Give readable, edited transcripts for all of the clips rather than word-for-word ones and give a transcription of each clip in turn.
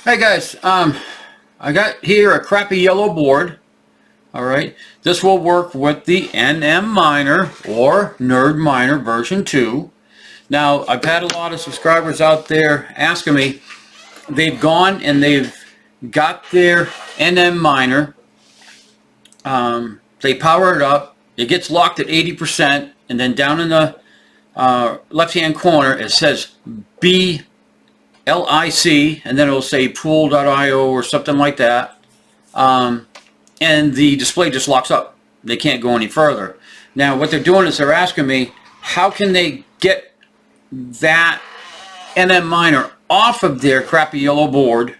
Hey guys, I got here a crappy yellow board. Alright, this will work with the NMminer or NerdMiner version 2. Now, I've had a lot of subscribers out there asking me, they've gone and they've got their NMminer, they power it up, it gets locked at 80%, and then down in the left hand corner it says BLIC, and then it'll say pool.io or something like that. And the display just locks up. They can't go any further. Now what they're doing is they're asking me, how can they get that NMminer off of their crappy yellow board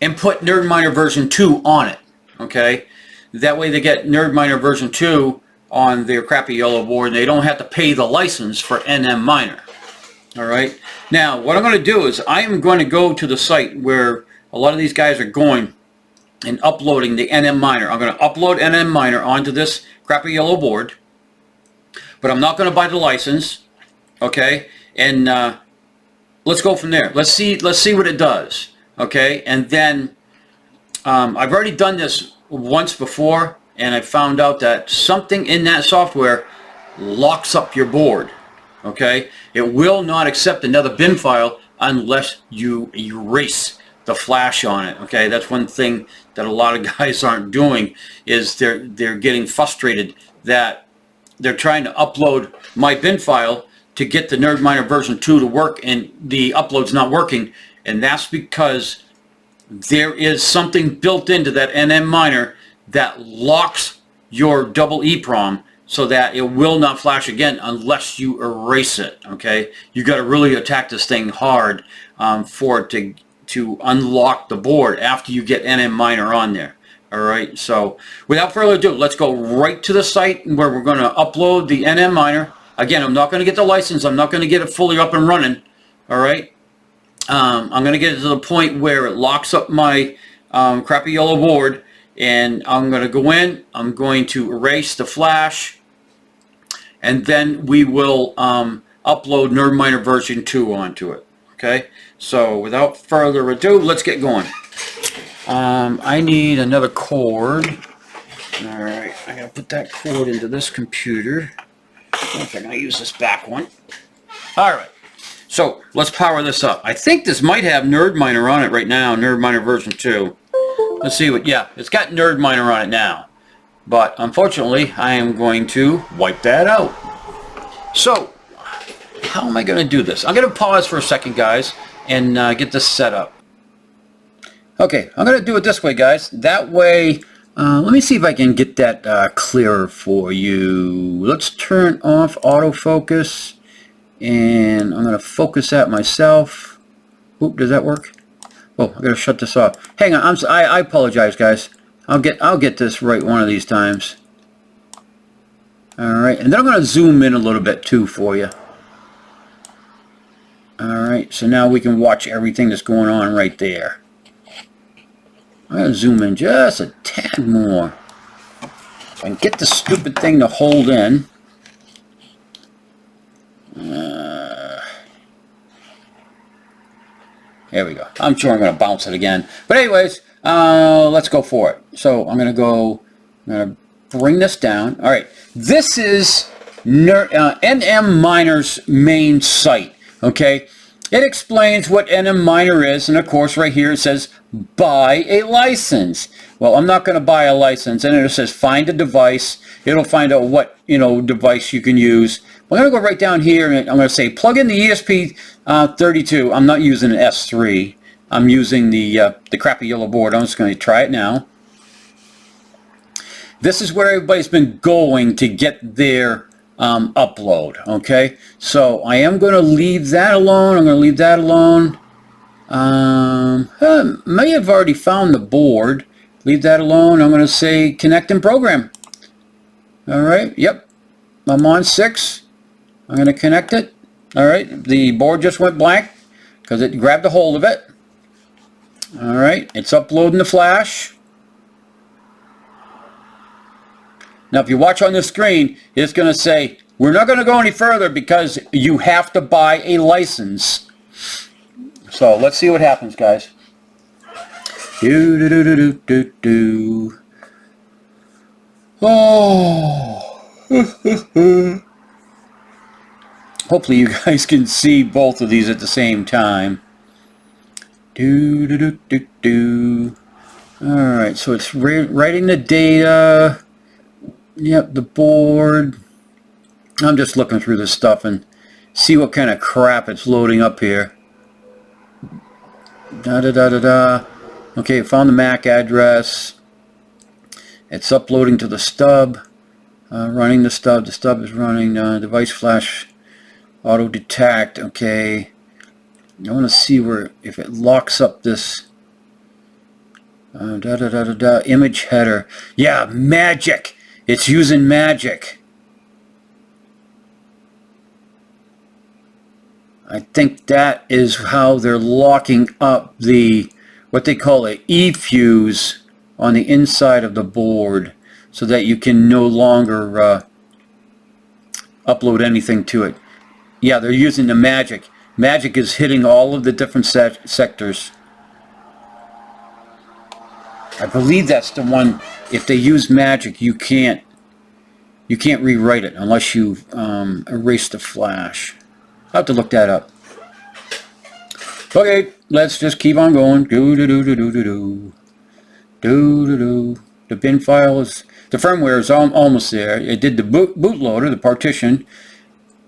and put NerdMiner version 2 on it. Okay, that way they get NerdMiner version 2 on their crappy yellow board and they don't have to pay the license for NMminer. Alright, now what I'm going to do is I am going to go to the site where a lot of these guys are going and uploading the NMminer. I'm going to upload NMminer onto this crappy yellow board, but I'm not going to buy the license. Okay, and let's go from there. Let's see what it does. Okay, and then I've already done this once before, and I found out that something in that software locks up your board. Okay, it will not accept another bin file unless you erase the flash on it. Okay, that's one thing that a lot of guys aren't doing, is they're getting frustrated that they're trying to upload my bin file to get the NerdMiner version 2 to work and the upload's not working, and that's because there is something built into that NMminer that locks your double EEPROM so that it will not flash again unless you erase it. Okay, you got to really attack this thing hard for it to unlock the board after you get NMminer on there. Alright, so without further ado, let's go right to the site where we're going to upload the NMminer. Again, I'm not going to get the license, I'm not going to get it fully up and running. Alright, I'm going to get it to the point where it locks up my crappy yellow board, and I'm going to go in, I'm going to erase the flash, and then we will upload NerdMiner version 2 onto it. Okay, so without further ado, let's get going. I need another cord. Alright, I'm going to put that cord into this computer. I think I'm going to use this back one. Alright, so let's power this up. I think this might have NerdMiner on it right now, NerdMiner version 2. Let's see what, yeah, it's got NerdMiner on it now. But unfortunately, I am going to wipe that out. So, how am I going to do this? I'm going to pause for a second, guys, and get this set up. Okay, I'm going to do it this way, guys. That way, let me see if I can get that clearer for you. Let's turn off autofocus, and I'm going to focus that myself. Oop, does that work? Oh, I got to shut this off. Hang on, I apologize, guys. I'll get this right one of these times. All right, and then I'm going to zoom in a little bit too for you. Alright, so now we can watch everything that's going on right there. I'm going to zoom in just a tad more. If I can get the stupid thing to hold in. There we go. I'm sure I'm going to bounce it again. But anyways, let's go for it. So I'm going to bring this down. Alright, this is NMminer's main site. Okay, it explains what NMminer is, and of course right here it says buy a license. Well, I'm not going to buy a license, and it says find a device. It'll find out what device you can use. I'm going to go right down here and I'm going to say plug in the ESP32. I'm not using an S3. I'm using the crappy yellow board. I'm just going to try it now. This is where everybody's been going to get their upload. Okay, so I am going to leave that alone. I'm going to leave that alone. May have already found the board. Leave that alone. I'm going to say connect and program. Alright, yep, I'm on 6. I'm going to connect it. Alright, the board just went blank because it grabbed a hold of it. Alright, it's uploading the flash. Now if you watch on the screen, it's going to say, we're not going to go any further because you have to buy a license. So let's see what happens, guys. Do do do do do do. Oh. Hopefully you guys can see both of these at the same time. Do do do do do. Alright, so it's writing the data. Yep, the board. I'm just looking through this stuff and see what kind of crap it's loading up here. Da da da da da. Okay, found the MAC address. It's uploading to the stub. Running the stub. The stub is running. Device flash auto detect. Okay. I want to see where, if it locks up this da da da da da image header. Yeah, magic. It's using magic. I think that is how they're locking up the, what they call a E-fuse on the inside of the board, so that you can no longer upload anything to it. Yeah, they're using the magic. Magic is hitting all of the different sectors. I believe that's the one. If they use magic, you can't rewrite it unless you erase the flash. I'll have to look that up. Okay, let's just keep on going. Do do do do do do do do do do. The bin file is, the firmware is almost there. It did the bootloader, the partition,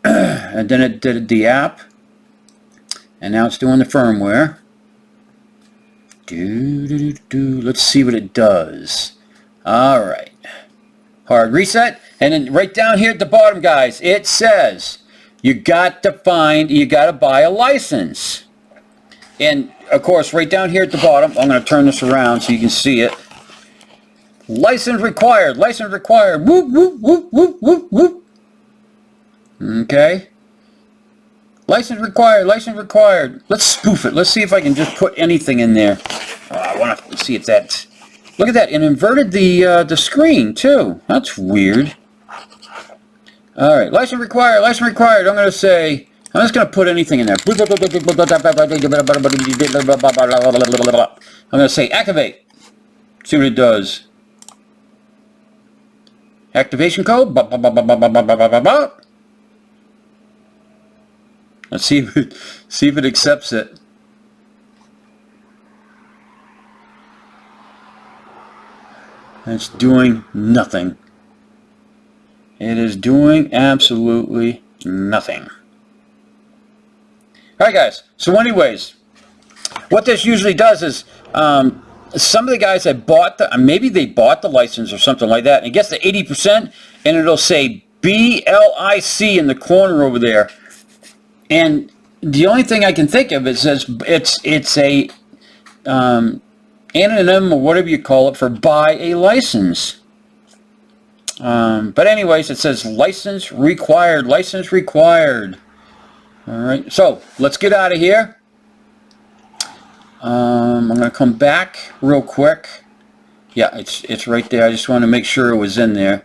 and then it did the app, and now it's doing the firmware. Do do do do. Let's see what it does. All right, hard reset, and then right down here at the bottom, guys, it says you got to buy a license. And of course, right down here at the bottom, I'm going to turn this around so you can see it. License required, license required. Whoop whoop whoop whoop whoop whoop. Okay. License required, license required. Let's spoof it. Let's see if I can just put anything in there. I want to see if that's. Look at that. It inverted the screen too. That's weird. All right. License required, license required. I'm going to say. I'm just going to put anything in there. I'm going to say activate. See what it does. Activation code. Let's see if it accepts it. It's doing nothing. It is doing absolutely nothing. Alright guys, so anyways, what this usually does is, some of the guys that bought maybe they bought the license or something like that, and it gets to 80%, and it'll say BLIC in the corner over there. And the only thing I can think of is it's a anonym or whatever you call it for buy a license. But anyways, it says license required, license required. Alright, so let's get out of here. I'm going to come back real quick. Yeah, it's right there. I just want to make sure it was in there.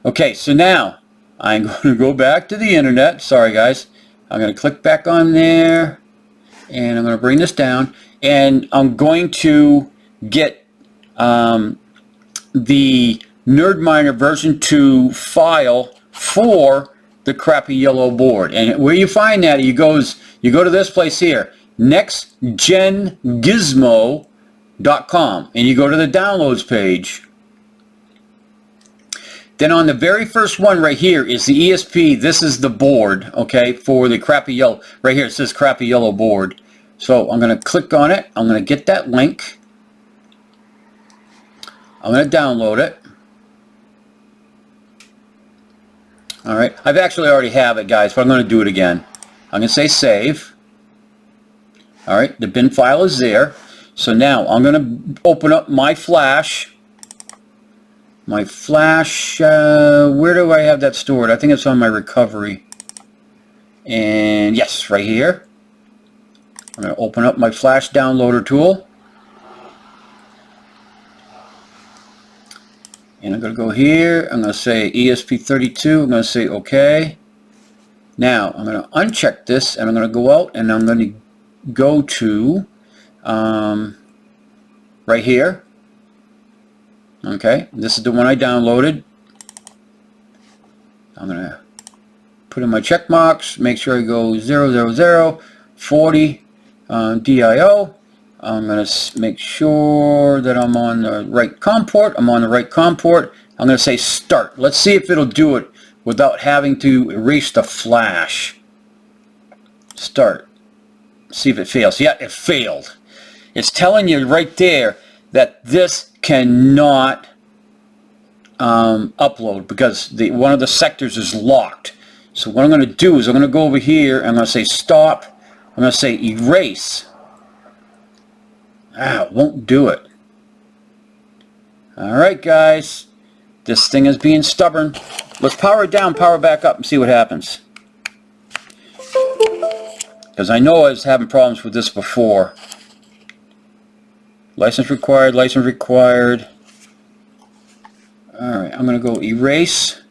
Okay, so now I'm going to go back to the internet. Sorry guys. I'm going to click back on there, and I'm going to bring this down, and I'm going to get the NerdMiner version 2 file for the crappy yellow board. And where you find that, you go to this place here, nextgengizmo.com, and you go to the downloads page. Then on the very first one right here is the ESP. This is the board, okay, for the crappy yellow. Right here it says crappy yellow board. So I'm going to click on it. I'm going to get that link. I'm going to download it. Alright, I've actually already have it, guys, but I'm going to do it again. I'm going to say save. Alright, the bin file is there. So now I'm going to open up my flash. My flash, where do I have that stored? I think it's on my recovery. And yes, right here. I'm going to open up my flash downloader tool. And I'm going to go here. I'm going to say ESP32. I'm going to say OK. Now, I'm going to uncheck this, and I'm going to go out, and I'm going to go to right here. Okay, this is the one I downloaded. I'm going to put in my check marks, make sure I go 000 40 DIO. I'm going to make sure that I'm on the right COM port. I'm on the right COM port. I'm going to say start. Let's see if it'll do it without having to erase the flash. Start. See if it fails. Yeah, it failed. It's telling you right there that this cannot upload because one of the sectors is locked. So what I'm going to do is I'm going to go over here and I'm going to say stop. I'm going to say erase. It won't do it. Alright guys, this thing is being stubborn. Let's power it down, power it back up and see what happens. Because I know I was having problems with this before. License required, license required. Alright, I'm going to go erase.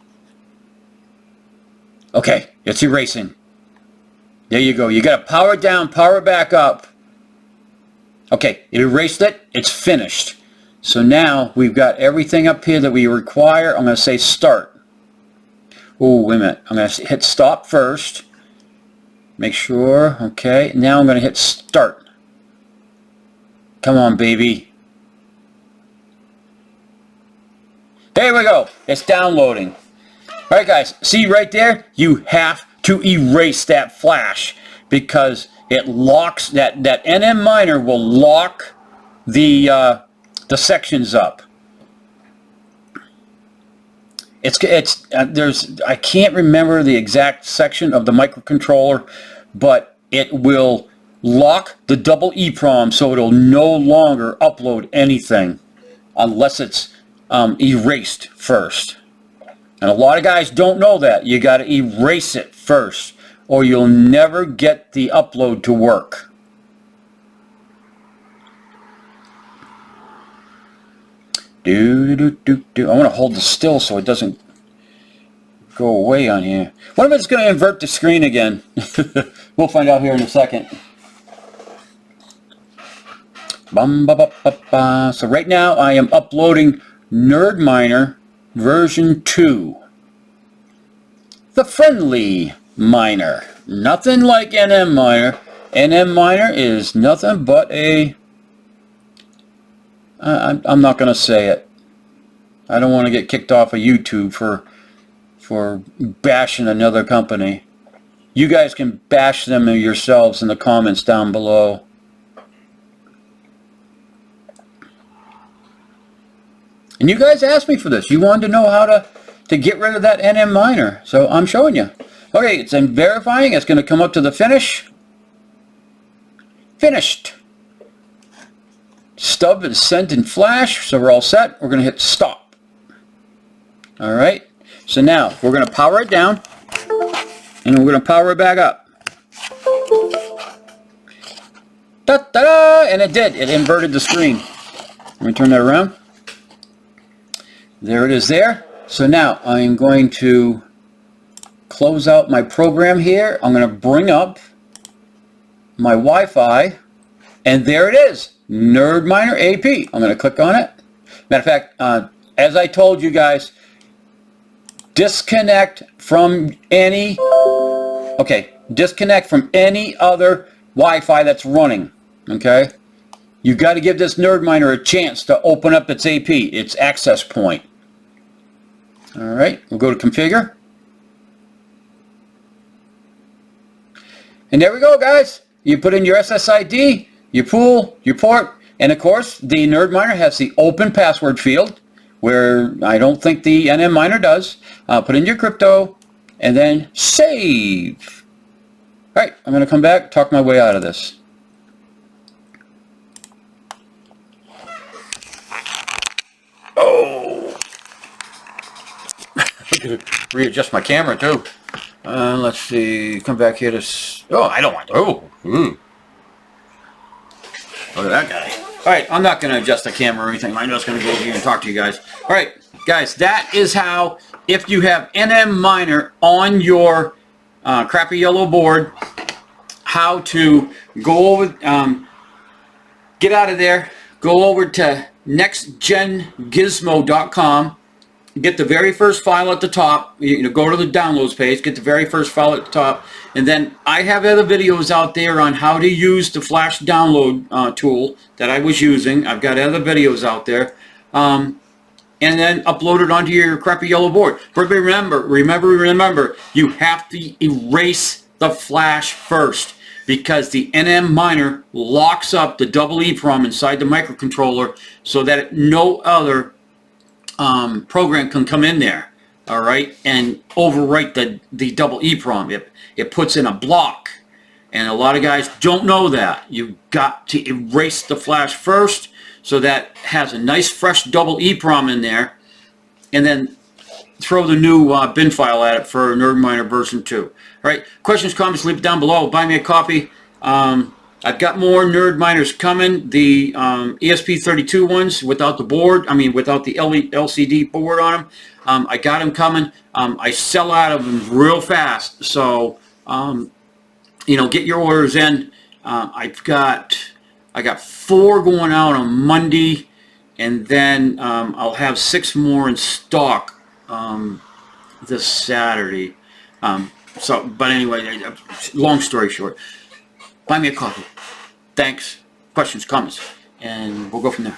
Okay, it's erasing. There you go. You got to power it down, power it back up. Okay, it erased it. It's finished. So now we've got everything up here that we require. I'm going to say start. Oh, wait a minute. I'm going to hit stop first. Make sure. Okay, now I'm going to hit start. Come on, baby. There we go. It's downloading. Alright guys, see right there? You have to erase that flash because it locks, that NMminer will lock the sections up. I can't remember the exact section of the microcontroller, but it will lock the double EEPROM so it'll no longer upload anything unless it's erased first. And a lot of guys don't know that. You got to erase it first or you'll never get the upload to work. I want to hold this still so it doesn't go away on here. What if it's going to invert the screen again? We'll find out here in a second. So right now I am uploading NerdMiner version 2. The friendly miner. Nothing like NMminer. NMminer is nothing but a... I'm not going to say it. I don't want to get kicked off of YouTube for bashing another company. You guys can bash them yourselves in the comments down below. And you guys asked me for this. You wanted to know how to get rid of that NMminer. So I'm showing you. Okay, it's in verifying. It's going to come up to the finish. Finished. Stub is sent in flash. So we're all set. We're going to hit stop. Alright. So now we're going to power it down. And we're going to power it back up. Ta-da! And it did. It inverted the screen. Let me turn that around. There it is there. So now I'm going to close out my program here. I'm going to bring up my Wi-Fi. And there it is. NerdMiner AP. I'm going to click on it. Matter of fact, as I told you guys, disconnect from any other Wi-Fi that's running. Okay? You got to give this NerdMiner a chance to open up its AP, its access point. Alright, we'll go to configure. And there we go, guys. You put in your SSID, your pool, your port, and of course the NerdMiner has the open password field, where I don't think the NMminer does. Put in your crypto, and then save. Alright, I'm going to come back, talk my way out of this. Oh! Readjust my camera too. Let's see, come back here to... Oh, I don't want to... Oh! Look at that guy. Alright, I'm not going to adjust the camera or anything. I'm just going to go over here and talk to you guys. Alright, guys, that is how, if you have NMminer on your crappy yellow board, how to go over, get out of there, go over to nextgengizmo.com, get the very first file at the top, go to the downloads page, get the very first file at the top, and then I have other videos out there on how to use the flash download tool that I was using. I've got other videos out there. And then upload it onto your crappy yellow board. But remember, you have to erase the flash first, because the NMminer locks up the double EEPROM inside the microcontroller so that no other program can come in there, all right, and overwrite the double EEPROM. It puts in a block, and a lot of guys don't know that. You've got to erase the flash first, so that has a nice fresh double EEPROM in there, and then throw the new bin file at it for NerdMiner version 2. All right, questions, comments, leave it down below. Buy me a copy. I've got more NerdMiners coming. The ESP32 ones without the board, without the LCD board on them. I got them coming. I sell out of them real fast, so get your orders in. I got 4 going out on Monday, and then I'll have 6 more in stock this Saturday. But anyway, long story short, buy me a coffee. Thanks. Questions, comments, and we'll go from there.